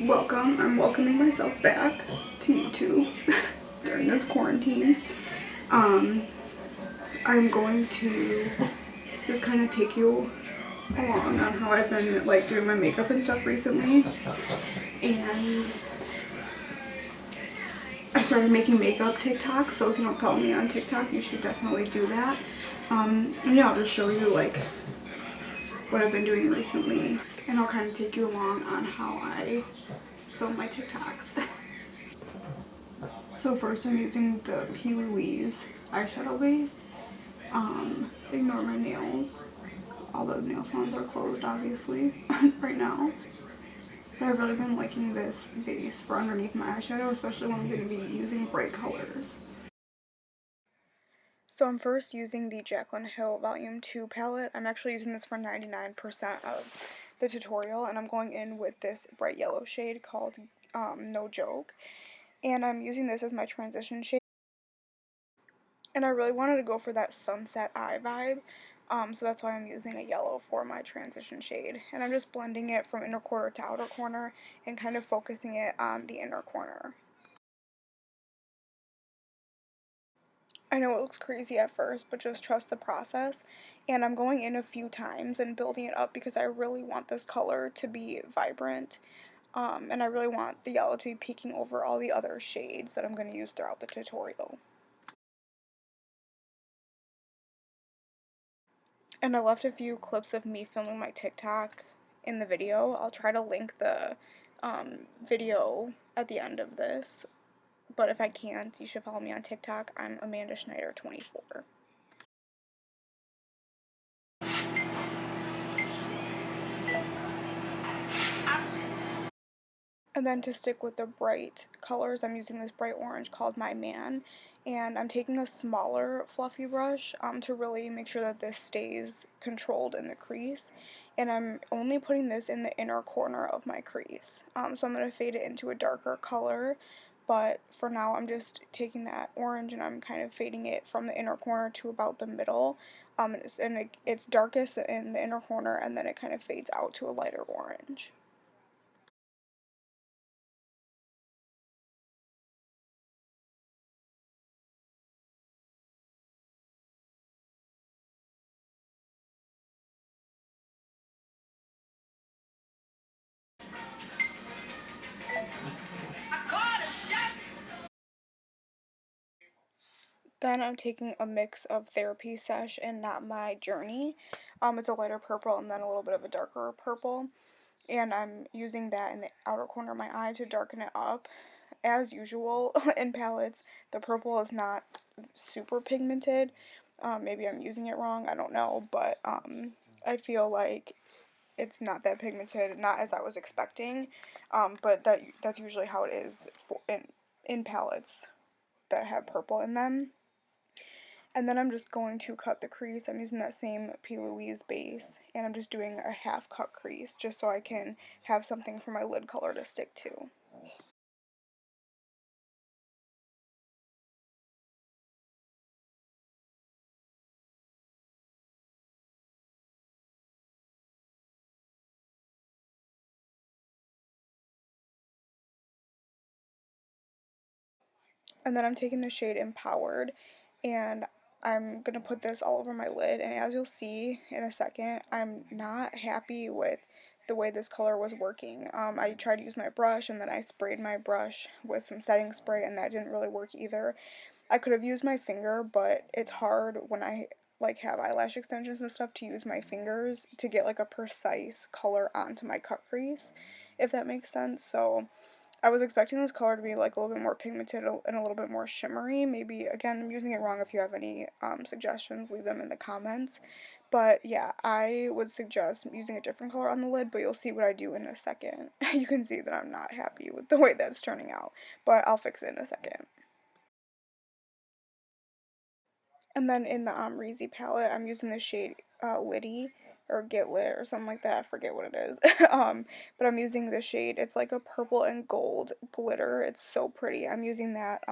Welcome. I'm welcoming myself back to YouTube during this quarantine. I'm going to just kind of take you along on how I've been like doing my makeup and stuff recently. And I started making makeup TikToks, so if you don't follow me on TikTok, you should definitely do that. And yeah, I'll just show you like what I've been doing recently, and I'll kind of take you along on how I film my TikToks. So first I'm using the P. Louise eyeshadow base. Ignore my nails. All the nail salons are closed obviously right now. But I've really been liking this base for underneath my eyeshadow, especially when I'm going to be using bright colors. So I'm first using the Jaclyn Hill Volume 2 palette. I'm actually using this for 99% of the tutorial, and I'm going in with this bright yellow shade called No Joke. And I'm using this as my transition shade. And I really wanted to go for that sunset eye vibe, so that's why I'm using a yellow for my transition shade. And I'm just blending it from inner corner to outer corner and kind of focusing it on the inner corner. I know it looks crazy at first, but just trust the process. And I'm going in a few times and building it up because I really want this color to be vibrant. And I really want the yellow to be peeking over all the other shades that I'm going to use throughout the tutorial. And I left a few clips of me filming my TikTok in the video. I'll try to link the video at the end of this. But if I can't, you should follow me on TikTok. I'm Amanda Schneider 24. And then to stick with the bright colors, I'm using this bright orange called My Man. And I'm taking a smaller fluffy brush to really make sure that this stays controlled in the crease. And I'm only putting this in the inner corner of my crease. So I'm going to fade it into a darker color. But for now, I'm just taking that orange and I'm kind of fading it from the inner corner to about the middle. And it's darkest in the inner corner, and then it kind of fades out to a lighter orange. Then I'm taking a mix of Therapy Sesh and Not My Journey. It's a lighter purple and then a little bit of a darker purple. And I'm using that in the outer corner of my eye to darken it up. As usual in palettes, the purple is not super pigmented. Maybe I'm using it wrong, I don't know. But I feel like it's not that pigmented, not as I was expecting. But that's usually how it is in palettes that have purple in them. And then I'm just going to cut the crease. I'm using that same P. Louise base, and I'm just doing a half cut crease just so I can have something for my lid color to stick to. And then I'm taking the shade Empowered, and I'm going to put this all over my lid. And as you'll see in a second, I'm not happy with the way this color was working. I tried to use my brush, and then I sprayed my brush with some setting spray, and that didn't really work either. I could have used my finger, but it's hard when I like have eyelash extensions and stuff to use my fingers to get like a precise color onto my cut crease, if that makes sense. So I was expecting this color to be like a little bit more pigmented and a little bit more shimmery. Maybe, again, I'm using it wrong. If you have any suggestions, leave them in the comments. But yeah, I would suggest using a different color on the lid, but you'll see what I do in a second. You can see that I'm not happy with the way that's turning out, but I'll fix it in a second. And then in the Reezy palette, I'm using the shade Liddy or Get Lit or something like that. I forget what it is. But I'm using the shade. It's like a purple and gold glitter. It's so pretty. I'm using that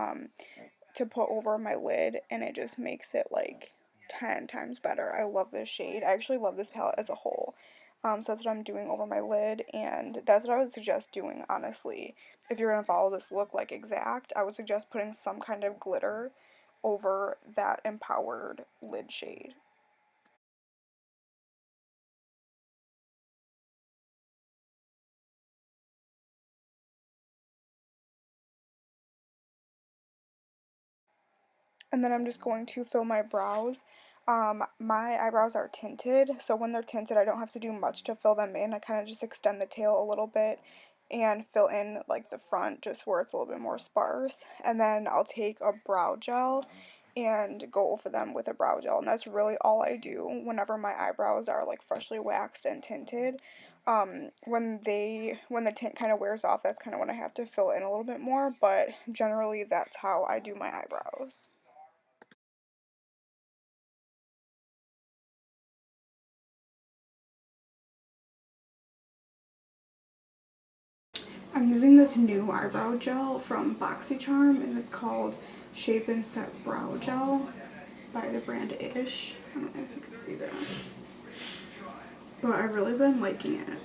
to put over my lid, and it just makes it like 10 times better. I love this shade. I actually love this palette as a whole. So that's what I'm doing over my lid, and that's what I would suggest doing, honestly. If you're going to follow this look like exact, I would suggest putting some kind of glitter over that empowered lid shade. And then I'm just going to fill my brows. My eyebrows are tinted, so when they're tinted, I don't have to do much to fill them in. I kind of just extend the tail a little bit and fill in like the front just where it's a little bit more sparse. And then I'll take a brow gel and go over them with a brow gel. And that's really all I do whenever my eyebrows are like freshly waxed and tinted. When the tint kind of wears off, that's kind of when I have to fill in a little bit more, but generally that's how I do my eyebrows. I'm using this new eyebrow gel from BoxyCharm, and it's called Shape and Set Brow Gel by the brand Ish. I don't know if you can see that, but I've really been liking it.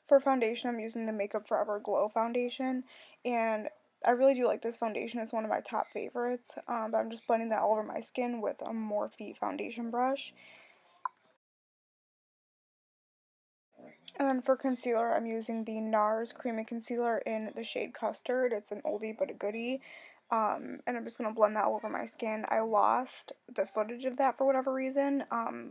For foundation, I'm using the Makeup Forever Glow foundation, and I really do like this foundation. It's one of my top favorites, but I'm just blending that all over my skin with a Morphe foundation brush. And then for concealer, I'm using the NARS Creamy Concealer in the shade Custard. It's an oldie but a goodie. And I'm just going to blend that all over my skin. I lost the footage of that for whatever reason,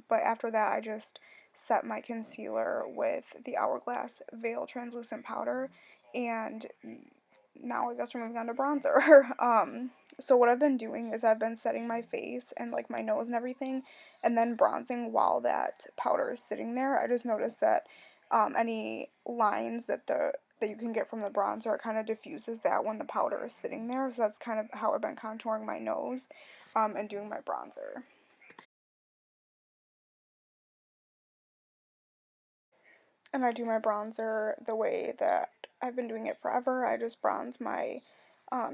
but after that I just set my concealer with the Hourglass Veil Translucent Powder, and now I guess we're moving on to bronzer. So what I've been doing is I've been setting my face and like my nose and everything, and then bronzing while that powder is sitting there. I just noticed that any lines that you can get from the bronzer, it kind of diffuses that when the powder is sitting there. So that's kind of how I've been contouring my nose and doing my bronzer. And I do my bronzer the way that I've been doing it forever. I just bronze my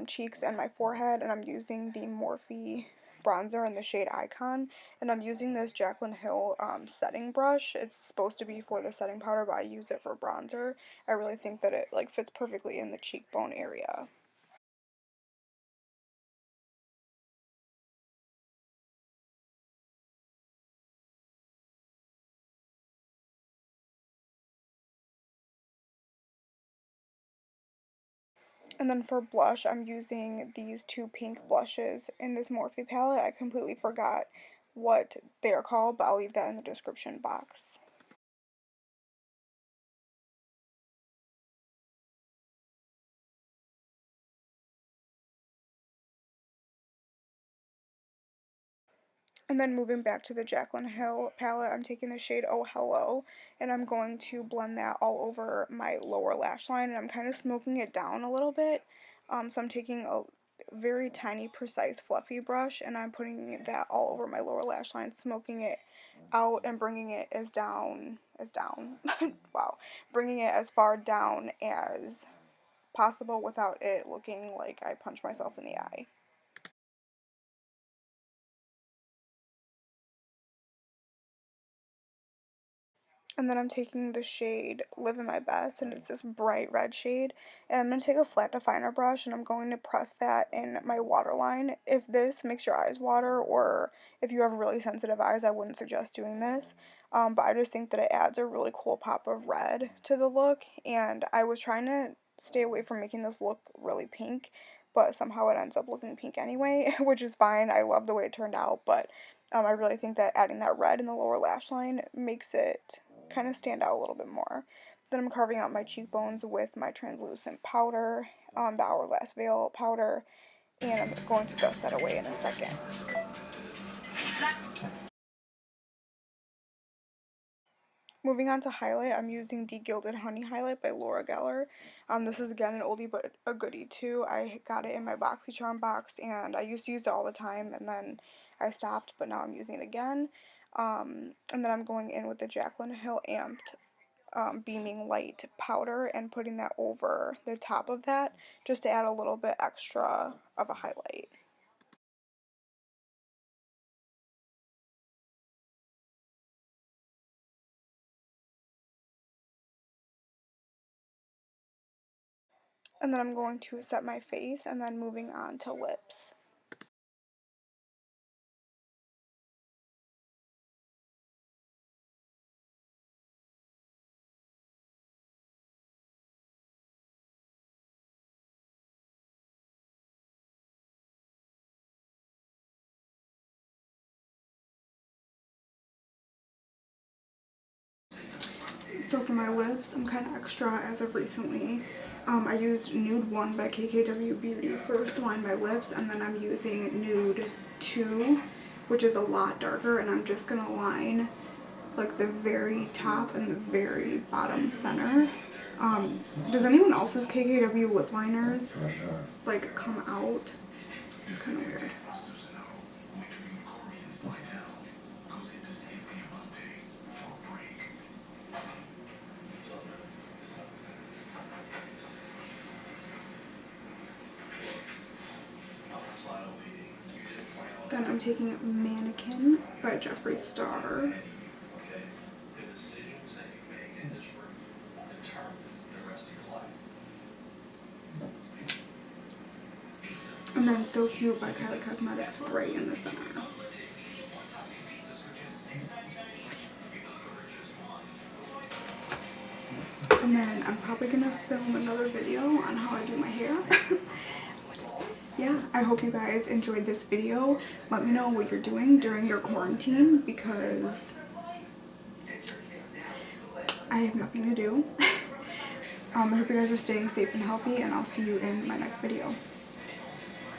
cheeks and my forehead, and I'm using the Morphe bronzer in the shade Icon, and I'm using this Jaclyn Hill setting brush. It's supposed to be for the setting powder, but I use it for bronzer. I really think that it like fits perfectly in the cheekbone area. And then for blush, I'm using these two pink blushes in this Morphe palette. I completely forgot what they're called, but I'll leave that in the description box. And then moving back to the Jaclyn Hill palette, I'm taking the shade Oh Hello, and I'm going to blend that all over my lower lash line, and I'm kind of smoking it down a little bit. So I'm taking a very tiny, precise, fluffy brush, and I'm putting that all over my lower lash line, smoking it out and bringing it wow, bringing it as far down as possible without it looking like I punched myself in the eye. And then I'm taking the shade Live in My Best, and it's this bright red shade. And I'm going to take a flat definer brush, and I'm going to press that in my waterline. If this makes your eyes water, or if you have really sensitive eyes, I wouldn't suggest doing this. But I just think that it adds a really cool pop of red to the look. And I was trying to stay away from making this look really pink, but somehow it ends up looking pink anyway, which is fine. I love the way it turned out, but I really think that adding that red in the lower lash line makes it kind of stand out a little bit more. Then I'm carving out my cheekbones with my translucent powder, the Hourglass Veil powder, and I'm going to dust that away in a second. Moving on to highlight, I'm using the Gilded Honey Highlight by Laura Geller. This is again an oldie but a goodie too. I got it in my BoxyCharm box and I used to use it all the time and then I stopped, but now I'm using it again. And then I'm going in with the Jaclyn Hill Amped Beaming Light powder and putting that over the top of that just to add a little bit extra of a highlight. And then I'm going to set my face and then moving on to lips. So for my lips, I'm kind of extra as of recently. I used Nude 1 by KKW Beauty first to line my lips, and then I'm using Nude 2, which is a lot darker, and I'm just going to line like the very top and the very bottom center. Does anyone else's KKW lip liners like come out? It's kind of weird. Then I'm taking Mannequin by Jeffree Star. And then So Cute by Kylie Cosmetics right in the center. And then I'm probably going to film another video on how I do my hair. Yeah, I hope you guys enjoyed this video. Let me know what you're doing during your quarantine because I have nothing to do. I hope you guys are staying safe and healthy, and I'll see you in my next video.